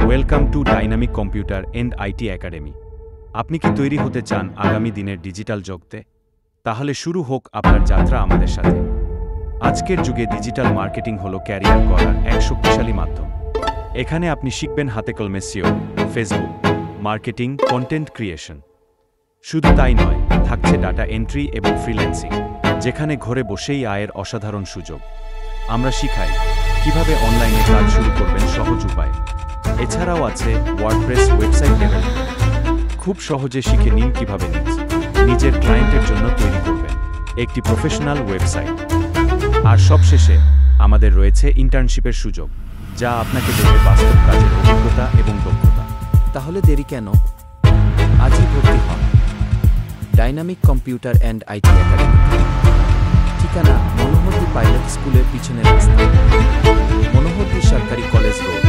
Welcome to dynamic computer and IT academy. আপনি কি তৈরি হতে চান আগামী দিনের ডিজিটাল জগতে? তাহলে শুরু হোক আপনার যাত্রা আমাদের সাথে। আজকের যুগে ডিজিটাল মার্কেটিং হলো ক্যারিয়ার করার এক শক্তিশালী মাধ্যম। এখানে আপনি শিখবেন হাতেকলমে SEO, Facebook marketing, content creation. শুধু তাই নয়, থাকছে ডাটা এন্ট্রি এবং ফ্রিল্যান্সিং, যেখানে ঘরে বসেই আয়ের অসাধারণ সুযোগ। আমরা শিখাই কিভাবে অনলাইনে কাজ শুরু করবেন সহজ উপায়। এছাড়াও আছে ওয়ার্ডপ্রেস ওয়েবসাইট ডেভেলপমেন্ট। খুব সহজে শিখে নিন কিভাবে নিজের ক্লায়েন্টের জন্য তৈরি করবেন একটি প্রফেশনাল ওয়েবসাইট। আর সবশেষে আমাদের রয়েছে ইন্টার্নশিপের সুযোগ, যা আপনাকে দেবে বাস্তব কাজের অভিজ্ঞতা এবং দক্ষতা। তাহলে দেরি কেন? আজই ভর্তি হন dynamic computer and IT academy. ঠিকানা মনোহরদী পাইলট স্কুলের পিছনের রাস্তা, মনোহরদী সরকারি কলেজ রোড।